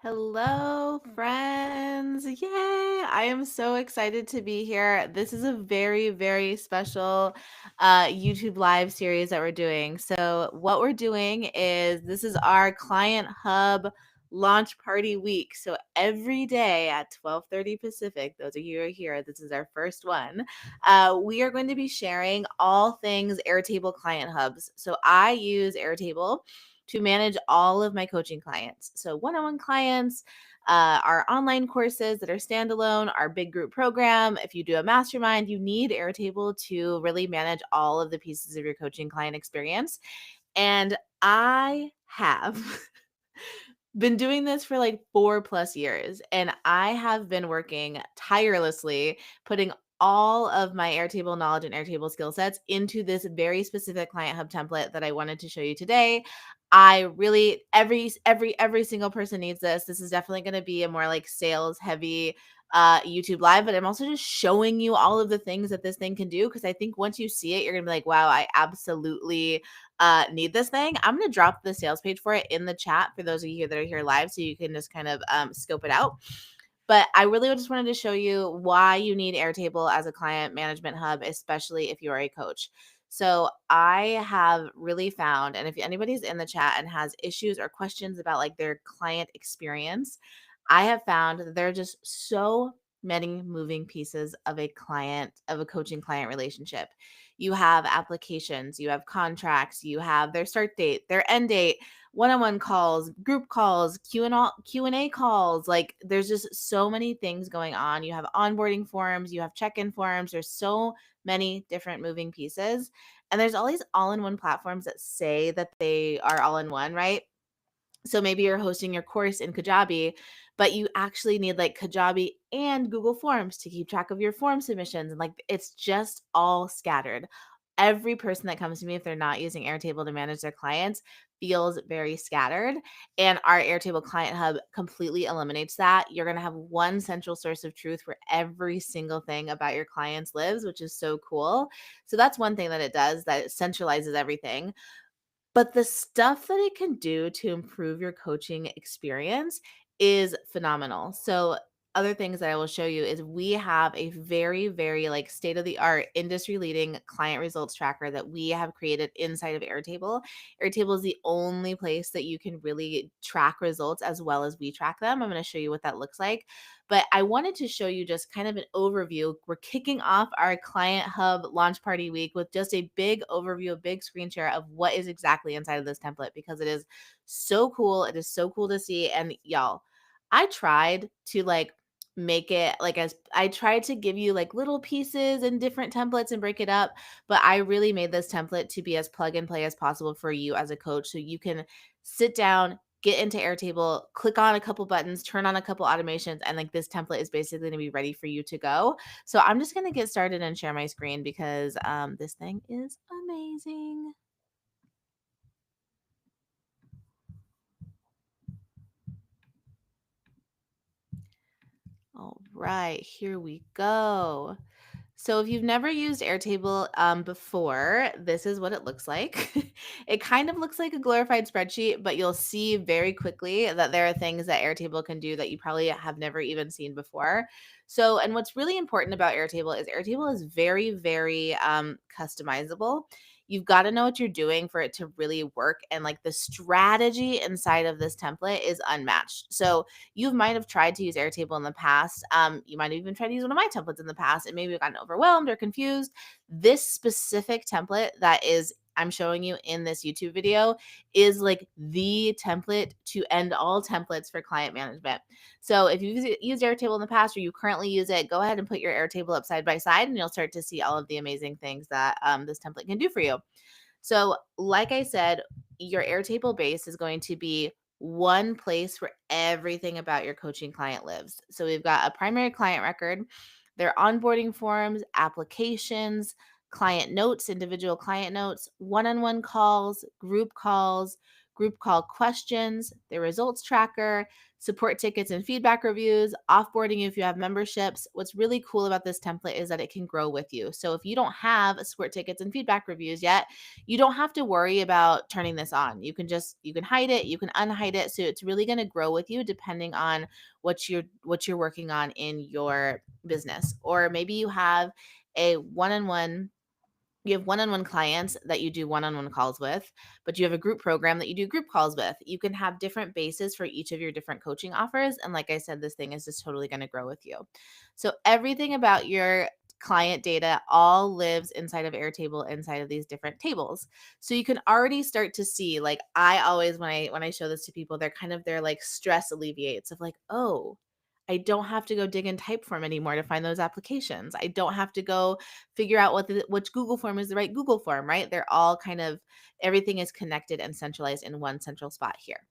Hello, friends. Yay. I am so excited to be here. This is a very, very special YouTube live series that we're doing. So, what we're doing is this is our Client Hub launch party week. So, every day at 12:30 Pacific, those of you who are here, this is our first one. We are going to be sharing all things Airtable Client Hubs. So, I use Airtable to manage all of my coaching clients. So, one on one clients, our online courses that are standalone, our big group program. If you do a mastermind, you need Airtable to really manage all of the pieces of your coaching client experience. And I have been doing this for like 4+ years, and I have been working tirelessly, putting all of my Airtable knowledge and Airtable skill sets into this very specific Client Hub template that I wanted to show you today. I really every single person needs this. This is definitely going to be a more like sales heavy YouTube live, but I'm also just showing you all of the things that this thing can do, because I think once you see it, you're going to be like, wow, I absolutely need this thing. I'm going to drop the sales page for it in the chat for those of you that are here live, so you can just kind of scope it out. But I really just wanted to show you why you need Airtable as a client management hub, especially if you are a coach. So I have really found, and if anybody's in the chat and has issues or questions about like their client experience, I have found that there are just so many moving pieces of a coaching client relationship. You have applications, you have contracts, you have their start date, their end date, one-on-one calls, group calls, Q&A calls. Like there's just so many things going on. You have onboarding forms, you have check-in forms. There's so many different moving pieces. And there's all these all-in-one platforms that say that they are all in one, right? So maybe you're hosting your course in Kajabi, but you actually need like Kajabi and Google Forms to keep track of your form submissions. And like it's just all scattered. Every person that comes to me, if they're not using Airtable to manage their clients, feels very scattered. And our Airtable Client Hub completely eliminates that. You're going to have one central source of truth where every single thing about your clients lives, which is so cool. So that's one thing that it does, that it centralizes everything. But the stuff that it can do to improve your coaching experience is phenomenal. So, other things that I will show you is we have a very, very like state of the art, industry leading client results tracker that we have created inside of Airtable. Airtable is the only place that you can really track results as well as we track them. I'm going to show you what that looks like. But I wanted to show you just kind of an overview. We're kicking off our Client Hub launch party week with just a big overview, a big screen share of what is exactly inside of this template, because it is so cool. It is so cool to see. And y'all, I tried to like make it like, as I tried to give you like little pieces and different templates and break it up, but I really made this template to be as plug and play as possible for you as a coach, so you can sit down, get into Airtable, click on a couple buttons, turn on a couple automations, and like this template is basically going to be ready for you to go. So I'm just going to get started and share my screen, because this thing is amazing. All right, here we go. So if you've never used Airtable before, this is what it looks like. It kind of looks like a glorified spreadsheet, but you'll see very quickly that there are things that Airtable can do that you probably have never even seen before. So, and what's really important about Airtable is very, very customizable. You've got to know what you're doing for it to really work. And like the strategy inside of this template is unmatched. So you might have tried to use Airtable in the past. You might have even tried to use one of my templates in the past and maybe gotten overwhelmed or confused. This specific template that is I'm showing you in this YouTube video is like the template to end all templates for client management. So if you've used Airtable in the past or you currently use it, go ahead and put your Airtable up side by side and you'll start to see all of the amazing things that this template can do for you. So like I said, your Airtable base is going to be one place where everything about your coaching client lives. So we've got a primary client record, their onboarding forms, applications, client notes, individual client notes, one-on-one calls, group call questions, the results tracker, support tickets and feedback reviews, offboarding if you have memberships. What's really cool about this template is that it can grow with you. So if you don't have support tickets and feedback reviews yet, you don't have to worry about turning this on. You can hide it, you can unhide it. So it's really going to grow with you depending on what you're working on in your business. Or maybe you have one-on-one clients that you do one-on-one calls with, but you have a group program that you do group calls with. You can have different bases for each of your different coaching offers. And like I said, this thing is just totally going to grow with you. So everything about your client data all lives inside of Airtable, inside of these different tables. So you can already start to see, like I always, when I show this to people, their like stress alleviates of like, oh, I don't have to go dig in Typeform anymore to find those applications. I don't have to go figure out which Google form is the right Google form, right? They're all everything is connected and centralized in one central spot here.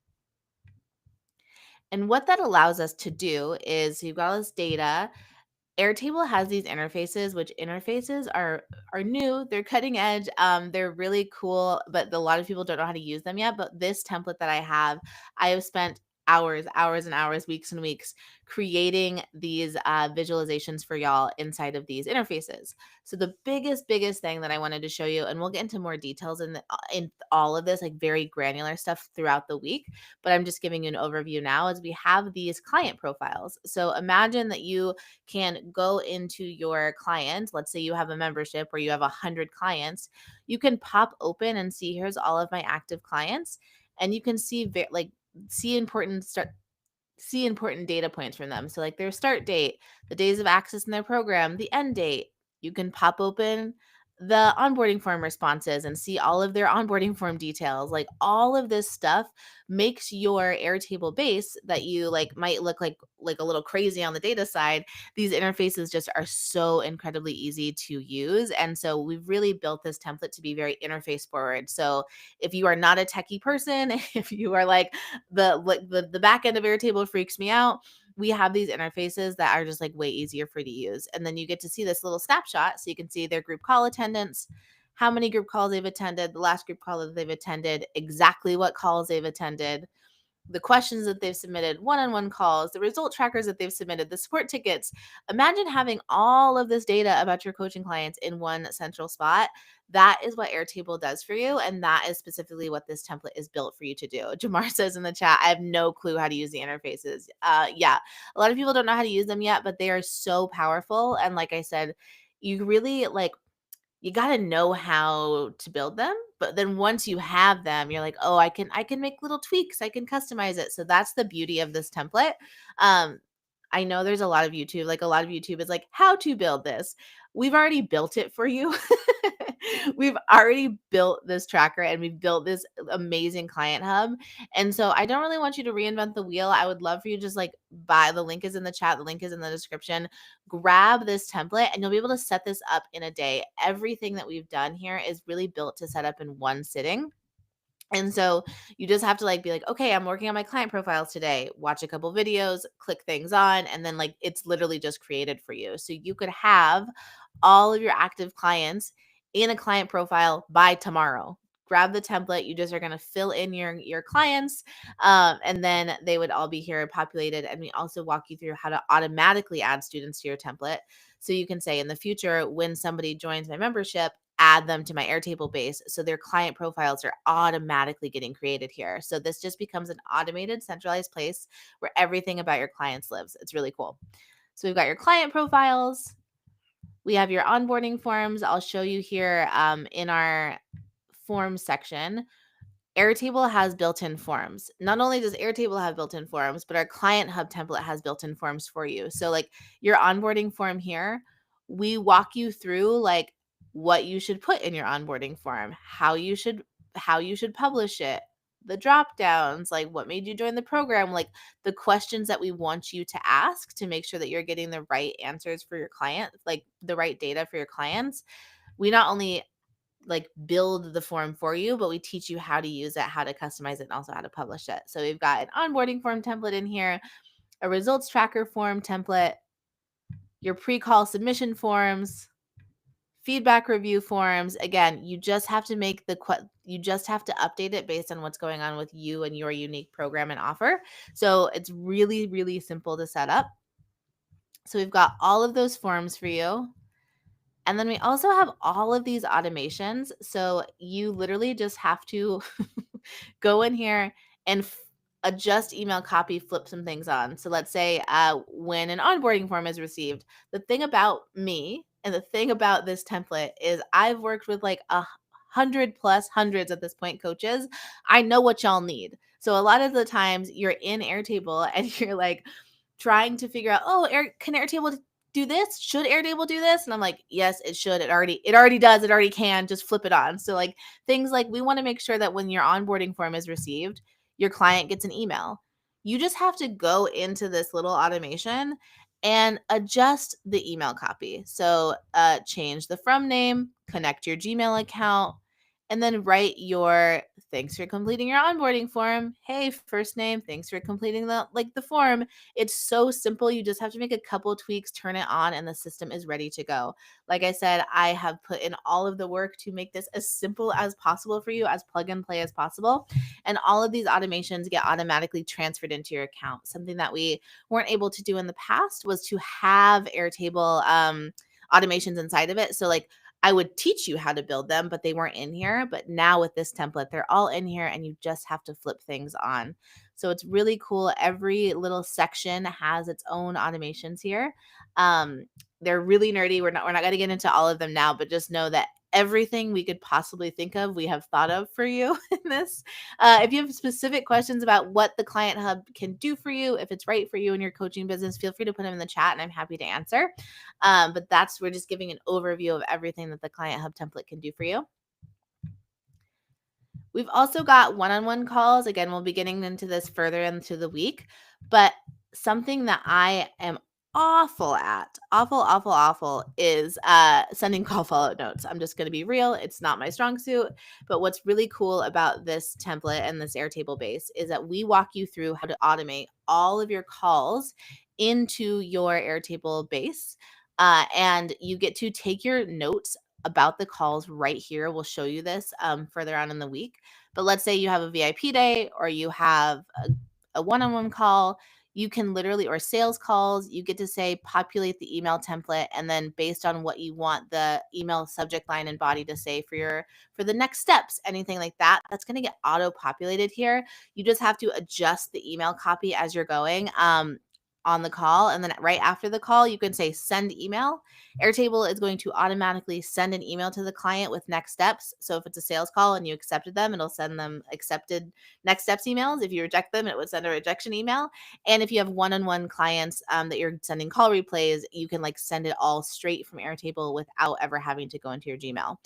And what that allows us to do is you've got all this data. Airtable has these interfaces, which interfaces are new. They're cutting edge. They're really cool, but a lot of people don't know how to use them yet. But this template that I have spent hours and hours, weeks and weeks creating these visualizations for y'all inside of these interfaces. So the biggest thing that I wanted to show you, and we'll get into more details in all of this, like very granular stuff throughout the week, but I'm just giving you an overview now, is we have these client profiles. So imagine that you can go into your client. Let's say you have a membership where you have 100 clients. You can pop open and see, here's all of my active clients, and you can see important data points from them. So like their start date, the days of access in their program, the end date. You can pop open the onboarding form responses and see all of their onboarding form details. Like all of this stuff makes your Airtable base that you like might look like a little crazy on the data side. These interfaces just are so incredibly easy to use. And so we've really built this template to be very interface forward. So if you are not a techie person, if you are like the back end of Airtable freaks me out, we have these interfaces that are just like way easier for you to use. And then you get to see this little snapshot. So you can see their group call attendance, how many group calls they've attended, the last group call that they've attended, exactly what calls they've attended, the questions that they've submitted, one-on-one calls, the result trackers that they've submitted, the support tickets. Imagine having all of this data about your coaching clients in one central spot. That is what Airtable does for you. And that is specifically what this template is built for you to do. Jamar says in the chat, I have no clue how to use the interfaces. Yeah, a lot of people don't know how to use them yet, but they are so powerful. And like I said, you really you got to know how to build them, but then once you have them, you're like, oh, I can make little tweaks, I can customize it. So that's the beauty of this template. I know there's a lot of YouTube, like a lot of YouTube is like, how to build this. We've already built it for you. We've already built this tracker and we've built this amazing client hub. And so I don't really want you to reinvent the wheel. I would love for you to just like buy, the link is in the chat, the link is in the description. Grab this template and you'll be able to set this up in a day. Everything that we've done here is really built to set up in one sitting. And so you just have to like be like, okay, I'm working on my client profiles today. Watch a couple videos, click things on, and then like it's literally just created for you. So you could have all of your active clients in a client profile by tomorrow. Grab the template. You just are going to fill in your clients, and then they would all be here populated. And we also walk you through how to automatically add students to your template. So you can say in the future, when somebody joins my membership, add them to my Airtable base. So their client profiles are automatically getting created here. So this just becomes an automated, centralized place where everything about your clients lives. It's really cool. So we've got your client profiles. We have your onboarding forms. I'll show you here in our forms section. Airtable has built-in forms. Not only does Airtable have built-in forms, but our Client Hub template has built-in forms for you. So like your onboarding form here, we walk you through like what you should put in your onboarding form, how you should publish it, the drop downs, like what made you join the program, like the questions that we want you to ask to make sure that you're getting the right answers for your client, like the right data for your clients. We not only like build the form for you, but we teach you how to use it, how to customize it, and also how to publish it. So we've got an onboarding form template in here, a results tracker form template, your pre-call submission forms, feedback review forms. Again, you just have to you just have to update it based on what's going on with you and your unique program and offer. So it's really, really simple to set up. So we've got all of those forms for you. And then we also have all of these automations. So you literally just have to go in here and adjust email copy, flip some things on. So let's say when an onboarding form is received, the thing about me and the thing about this template is I've worked with like 100 plus hundreds at this point coaches. I know what y'all need. So a lot of the times you're in Airtable and you're like trying to figure out, oh, can Airtable do this? Should Airtable do this? And I'm like, yes, it should. It already does. It already can. Just flip it on. So like things like we want to make sure that when your onboarding form is received, your client gets an email. You just have to go into this little automation and adjust the email copy. So change the from name, connect your Gmail account, and then write your thanks for completing your onboarding form. Hey, first name, thanks for completing the form. It's so simple. You just have to make a couple tweaks, turn it on, and the system is ready to go. Like I said, I have put in all of the work to make this as simple as possible for you, as plug and play as possible. And all of these automations get automatically transferred into your account. Something that we weren't able to do in the past was to have Airtable automations inside of it. So like I would teach you how to build them, but they weren't in here. But now with this template, they're all in here and you just have to flip things on. So it's really cool. Every little section has its own automations here. They're really nerdy. We're not going to get into all of them now, but just know that everything we could possibly think of, we have thought of for you in this. If you have specific questions about what the Client Hub can do for you, if it's right for you in your coaching business, feel free to put them in the chat and I'm happy to answer. But we're just giving an overview of everything that the Client Hub template can do for you. We've also got one-on-one calls. Again, we'll be getting into this further into the week, but something that I am awful is sending call follow-up notes. I'm just going to be real. It's not my strong suit, but what's really cool about this template and this Airtable base is that we walk you through how to automate all of your calls into your Airtable base. And you get to take your notes about the calls right here. We'll show you this further on in the week. But let's say you have a VIP day or you have a one-on-one call, you can literally, or sales calls, you get to say populate the email template, and then based on what you want the email subject line and body to say for the next steps, anything like that, that's going to get auto populated here. You just have to adjust the email copy as you're going on the call, and then right after the call you can say send email. Airtable is going to automatically send an email to the client with next steps. So if it's a sales call and you accepted them, it'll send them accepted next steps emails. If you reject them, it would send a rejection email. And if you have one-on-one clients that you're sending call replays, you can like send it all straight from Airtable without ever having to go into your Gmail.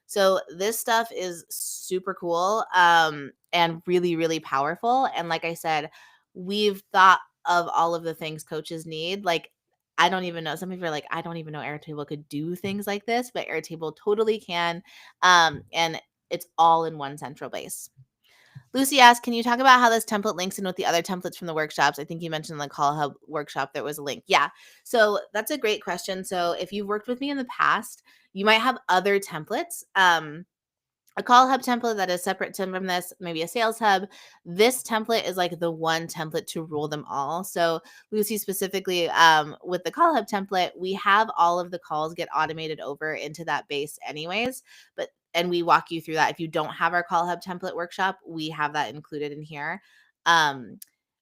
So this stuff is super cool and really, really powerful. And like I said, we've thought of all of the things coaches need. Like, I don't even know. Some people are like, I don't even know Airtable could do things like this, but Airtable totally can. And it's all in one central base. Lucy asked, can you talk about how this template links in with the other templates from the workshops? I think you mentioned the Call Hub workshop, there was a link. Yeah. So that's a great question. So if you've worked with me in the past, you might have other templates. A Call Hub template that is separate from this, maybe a Sales Hub. This template is like the one template to rule them all. So Lucy specifically with the Call Hub template, we have all of the calls get automated over into that base anyways, and we walk you through that. If you don't have our Call Hub template workshop, we have that included in here.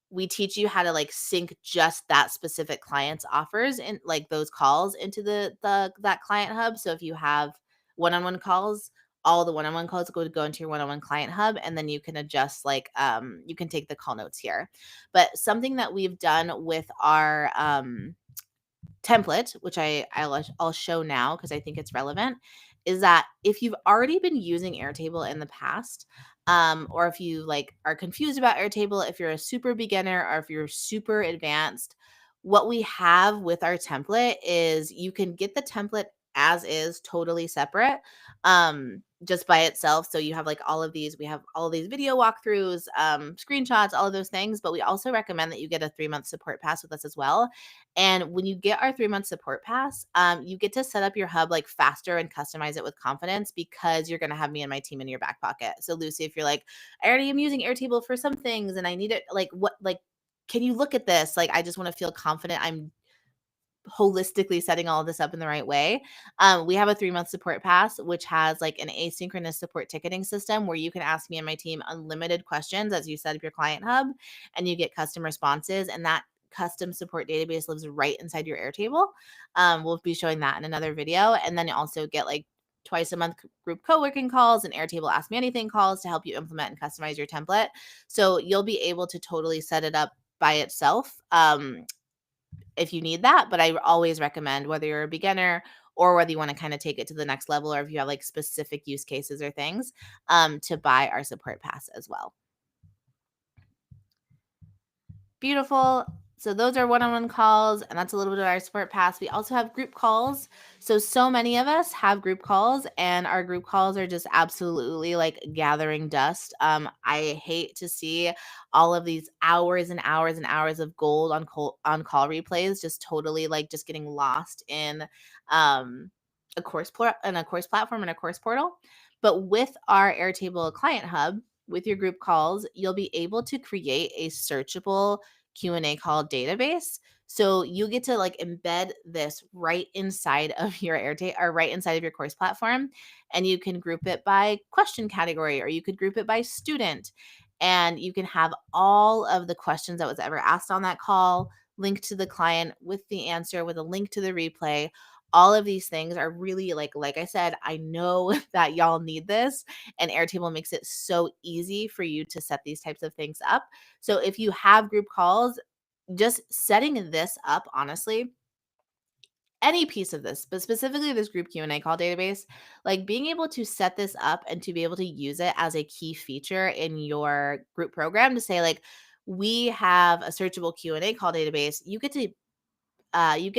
We teach you how to like sync just that specific client's offers and like those calls into that Client Hub. So if you have one-on-one calls, all the one-on-one calls go into your one-on-one Client Hub, and then you can adjust you can take the call notes here. But something that we've done with our template, which I'll show now because I think it's relevant, is that if you've already been using Airtable in the past, or if you like are confused about Airtable, if you're a super beginner or if you're super advanced, what we have with our template is you can get the template as is, totally separate. just by itself. So you have like we have all of these video walkthroughs, screenshots, all of those things. But we also recommend that you get a 3-month support pass with us as well. And when you get our 3-month support pass, you get to set up your hub like faster and customize it with confidence because you're going to have me and my team in your back pocket. So Lucy, if you're like, I already am using Airtable for some things and I need it, like what, like, can you look at this? Like, I just want to feel confident I'm holistically setting all of this up in the right way. We have a 3-month support pass, which has like an asynchronous support ticketing system where you can ask me and my team unlimited questions as you set up your client hub and you get custom responses. And that custom support database lives right inside your Airtable. We'll be showing that in another video. And then you also get like twice a month group co-working calls and Airtable Ask Me Anything calls to help you implement and customize your template. So you'll be able to totally set it up by itself. If you need that, but I always recommend whether you're a beginner or whether you want to kind of take it to the next level or if you have like specific use cases or things, to buy our support pass as well. Beautiful. So those are one-on-one calls, and that's a little bit of our support pass. We also have group calls. So many of us have group calls, and our group calls are just absolutely like gathering dust. I hate to see all of these hours and hours and hours of gold on call replays just totally like just getting lost in a course platform and a course portal. But with our Airtable client hub, with your group calls, you'll be able to create a searchable Q&A call database. So you get to like embed this right inside of your Airtable or right inside of your course platform. And you can group it by question category or you could group it by student. And you can have all of the questions that was ever asked on that call linked to the client with the answer, with a link to the replay. All of these things are really like I said, I know that y'all need this, and Airtable makes it so easy for you to set these types of things up. So if you have group calls, just setting this up, honestly, any piece of this, but specifically this group Q&A call database, like being able to set this up and to be able to use it as a key feature in your group program to say like, we have a searchable Q&A call database. You get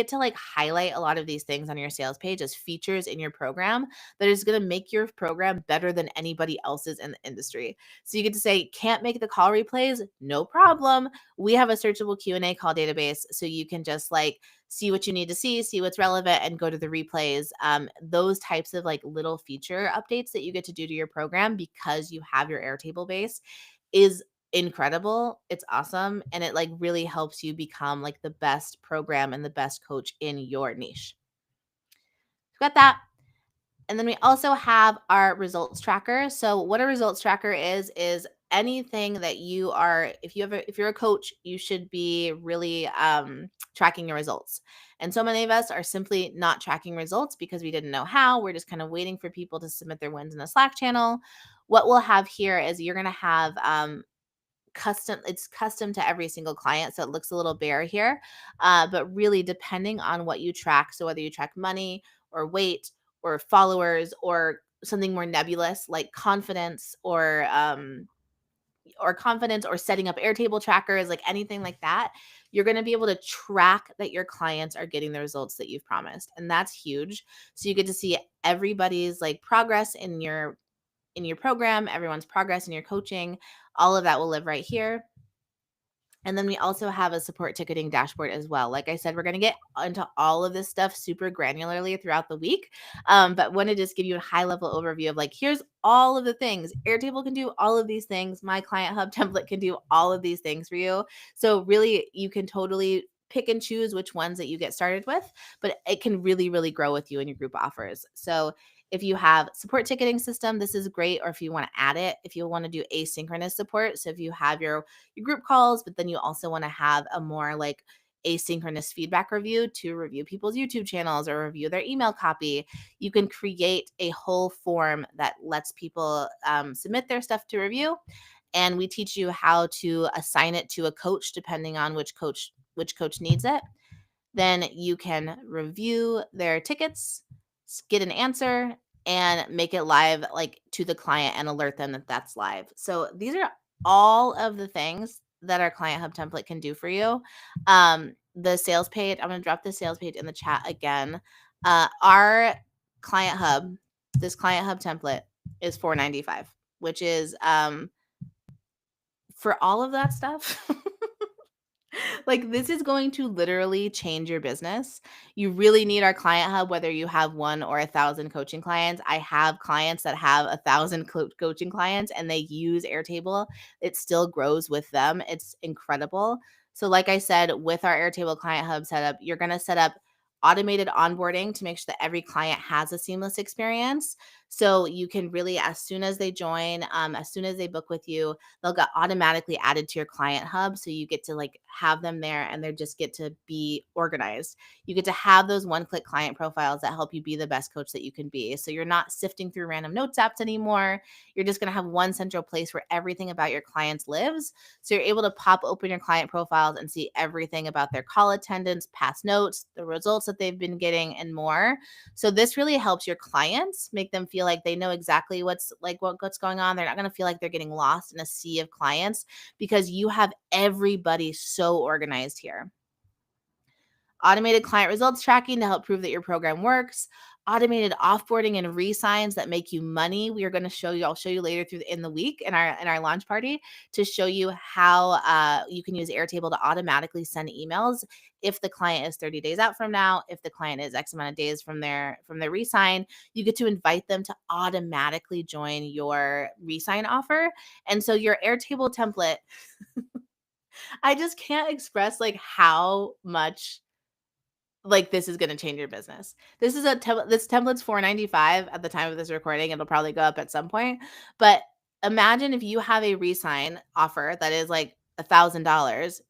to like highlight a lot of these things on your sales page as features in your program that is going to make your program better than anybody else's in the industry. So you get to say, can't make the call replays? No problem. We have a searchable Q&A call database. So you can just like see what you need to see what's relevant and go to the replays. Those types of like little feature updates that you get to do to your program because you have your Airtable base is incredible. It's awesome. And it like really helps you become like the best program and the best coach in your niche. Got that. And then we also have our results tracker. So what a results tracker is anything that you are, if you're a coach, you should be really tracking your results. And so many of us are simply not tracking results because we didn't know how. We're just kind of waiting for people to submit their wins in a Slack channel. What we'll have here is you're going to have it's custom to every single client, so it looks a little bare here, but really depending on what you track, so whether you track money or weight or followers or something more nebulous like confidence or setting up Airtable trackers, like anything like that, you're going to be able to track that your clients are getting the results that you've promised, and that's huge. So you get to see everybody's like progress in your program, everyone's progress in your coaching. All of that will live right here. And then we also have a support ticketing dashboard as well. Like I said, we're going to get into all of this stuff super granularly throughout the week. But want to just give you a high level overview of like, here's all of the things. Airtable can do all of these things. My client hub template can do all of these things for you. So really, you can totally pick and choose which ones that you get started with, but it can really, really grow with you in your group offers. So if you have support ticketing system, this is great. Or if you want to add it, if you want to do asynchronous support. So if you have your group calls, but then you also want to have a more like asynchronous feedback review to review people's YouTube channels or review their email copy, you can create a whole form that lets people submit their stuff to review. And we teach you how to assign it to a coach depending on which coach needs it. Then you can review their tickets, get an answer, and make it live like to the client and alert them that that's live. So these are all of the things that our client hub template can do for you. The sales page, I'm going to drop the sales page in the chat again. Our client hub, this client hub template is $4.95, which is for all of that stuff. Like, this is going to literally change your business. You really need our client hub, whether you have 1 or 1,000 coaching clients. I have clients that have 1,000 coaching clients and they use Airtable. It still grows with them. It's incredible. So like I said, with our Airtable client hub setup, you're going to set up automated onboarding to make sure that every client has a seamless experience. So you can really, as soon as they join, as soon as they book with you, they'll get automatically added to your client hub. So you get to like have them there and they just get to be organized. You get to have those one-click client profiles that help you be the best coach that you can be. So you're not sifting through random notes apps anymore. You're just going to have one central place where everything about your clients lives. So you're able to pop open your client profiles and see everything about their call attendance, past notes, the results that they've been getting, and more. So this really helps your clients, make them feel like they know exactly what's going on. They're not going to feel like they're getting lost in a sea of clients because you have everybody so organized here. Automated client results tracking to help prove that your program works. Automated offboarding and re-signs that make you money. We are going to show you. I'll show you later in the week in our launch party to show you how you can use Airtable to automatically send emails if the client is 30 days out from now. If the client is X amount of days from their re-sign, you get to invite them to automatically join your re-sign offer. And so your Airtable template, I just can't express like how much like this is going to change your business. This is this template's $4.95 at the time of this recording. It'll probably go up at some point. But imagine if you have a re-sign offer that is like $1,000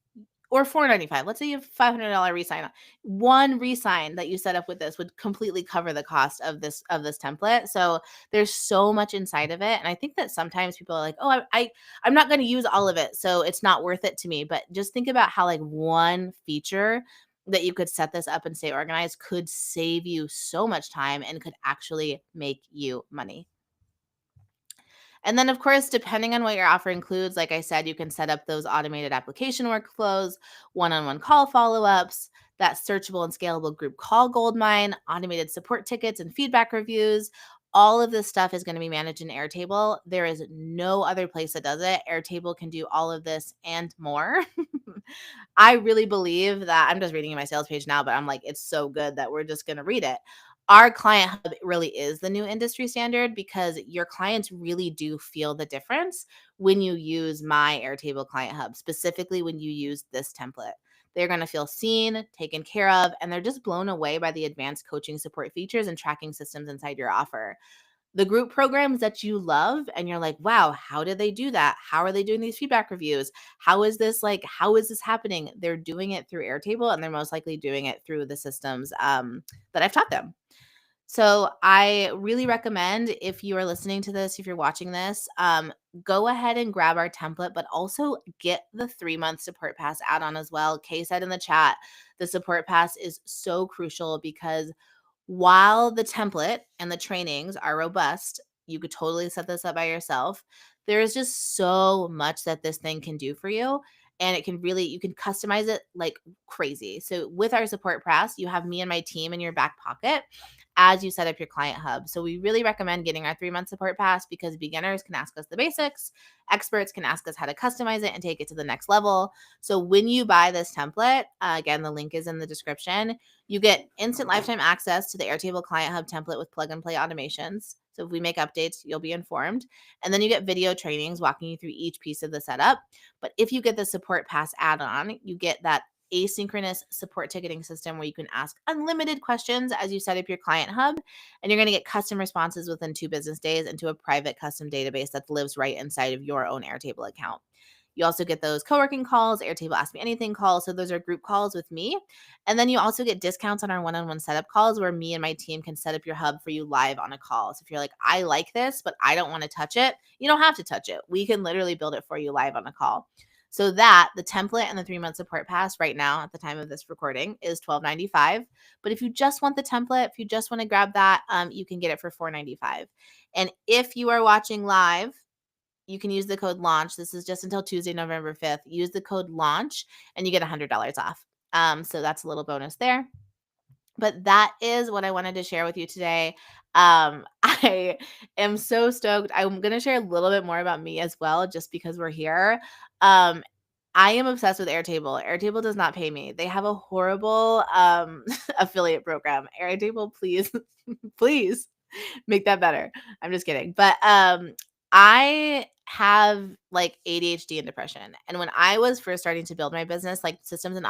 or $4.95. Let's say you have $500 re-sign. One re-sign that you set up with this would completely cover the cost of this template. So there's so much inside of it. And I think that sometimes people are like, oh, I'm not going to use all of it, so it's not worth it to me. But just think about how like one feature that you could set this up and stay organized could save you so much time and could actually make you money. And then, of course, depending on what your offer includes, like I said, you can set up those automated application workflows, one-on-one call follow-ups, that searchable and scalable group call goldmine, automated support tickets and feedback reviews. All of this stuff is going to be managed in Airtable. There is no other place that does it. Airtable can do all of this and more. I really believe that I'm just reading in my sales page now, but I'm like, it's so good that we're just going to read it. Our client hub really is the new industry standard because your clients really do feel the difference when you use my Airtable client hub, specifically when you use this template. They're going to feel seen, taken care of, and they're just blown away by the advanced coaching support features and tracking systems inside your offer. The group programs that you love and you're like, wow, how did they do that? How are they doing these feedback reviews? How is this happening? They're doing it through Airtable and they're most likely doing it through the systems that I've taught them. So I really recommend, if you are listening to this, if you're watching this, go ahead and grab our template, but also get the 3-month support pass add-on as well. Kay said in the chat, the support pass is so crucial because while the template and the trainings are robust, you could totally set this up by yourself. There is just so much that this thing can do for you. And you can customize it like crazy. So with our support pass, you have me and my team in your back pocket as you set up your client hub. So we really recommend getting our 3-month support pass because beginners can ask us the basics, experts can ask us how to customize it and take it to the next level. So when you buy this template, again, the link is in the description, you get instant lifetime access to the Airtable Client Hub template with plug and play automations. So if we make updates, you'll be informed. And then you get video trainings walking you through each piece of the setup. But if you get the support pass add-on, you get that asynchronous support ticketing system where you can ask unlimited questions as you set up your client hub, and you're going to get custom responses within 2 business days into a private custom database that lives right inside of your own Airtable account. You also get those co-working calls, Airtable Ask Me Anything calls. So those are group calls with me. And then you also get discounts on our one-on-one setup calls where me and my team can set up your hub for you live on a call. So if you're like, I like this, but I don't want to touch it, you don't have to touch it. We can literally build it for you live on a call. So that the template and the 3-month support pass right now at the time of this recording is $12.95. But if you just want the template, if you just want to grab that, you can get it for $4.95. And if you are watching live, you can use the code launch. This is just until Tuesday, November 5th. Use the code launch and you get $100 off. So that's a little bonus there. But that is what I wanted to share with you today. I am so stoked. I'm going to share a little bit more about me as well, just because we're here. Um, I am obsessed with Airtable. Airtable does not pay me. They have a horrible affiliate program. Airtable, please, please make that better. I'm just kidding. But I have like ADHD and depression. And when I was first starting to build my business, like systems and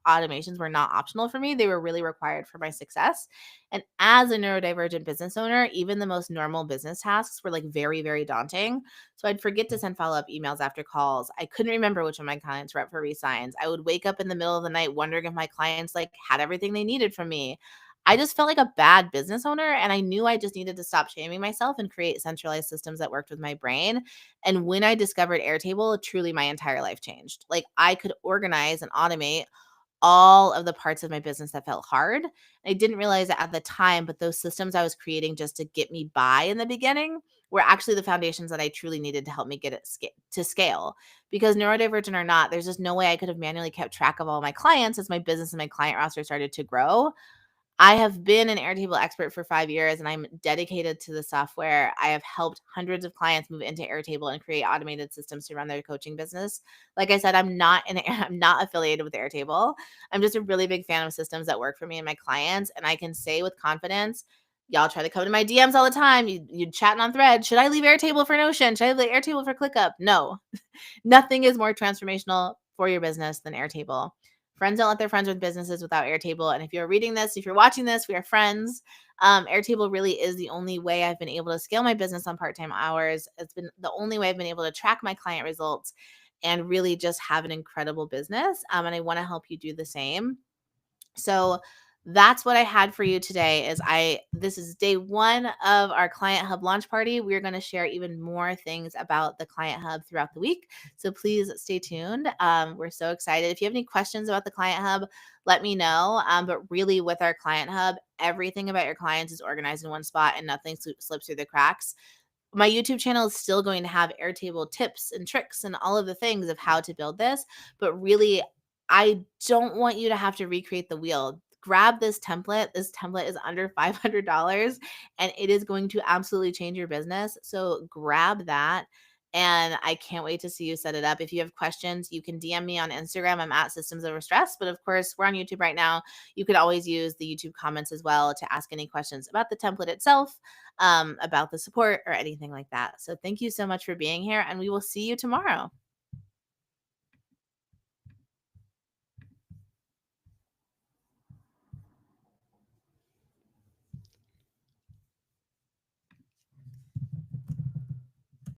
automations were not optional for me. They were really required for my success. And as a neurodivergent business owner, even the most normal business tasks were like very, very daunting. So I'd forget to send follow-up emails after calls. I couldn't remember which of my clients were up for resigns. I would wake up in the middle of the night wondering if my clients like had everything they needed from me. I just felt like a bad business owner, and I knew I just needed to stop shaming myself and create centralized systems that worked with my brain. And when I discovered Airtable, truly my entire life changed. Like I could organize and automate all of the parts of my business that felt hard. I didn't realize it at the time, but those systems I was creating just to get me by in the beginning were actually the foundations that I truly needed to help me get it to scale. Because neurodivergent or not, there's just no way I could have manually kept track of all my clients as my business and my client roster started to grow. I have been an Airtable expert for 5 years, and I'm dedicated to the software. I have helped hundreds of clients move into Airtable and create automated systems to run their coaching business. Like I said, I'm not affiliated with Airtable. I'm just a really big fan of systems that work for me and my clients, and I can say with confidence, y'all try to come to my DMs all the time. You chatting on Thread. Should I leave Airtable for Notion? Should I leave Airtable for ClickUp? No. Nothing is more transformational for your business than Airtable. Friends don't let their friends with businesses without Airtable. And if you're reading this, if you're watching this, we are friends. Airtable really is the only way I've been able to scale my business on part-time hours. It's been the only way I've been able to track my client results and really just have an incredible business. And I want to help you do the same. So that's what I had for you today is this is day 1 of our Client Hub launch party. We're going to share even more things about the Client Hub throughout the week. So please stay tuned. We're so excited. If you have any questions about the Client Hub, let me know. But really with our Client Hub, everything about your clients is organized in one spot and nothing slips through the cracks. My YouTube channel is still going to have Airtable tips and tricks and all of the things of how to build this, but really I don't want you to have to recreate the wheel. Grab this template. This template is under $500 and it is going to absolutely change your business. So grab that. And I can't wait to see you set it up. If you have questions, you can DM me on Instagram. I'm at Systems Over Stress. But of course, we're on YouTube right now. You could always use the YouTube comments as well to ask any questions about the template itself, about the support or anything like that. So thank you so much for being here, and we will see you tomorrow.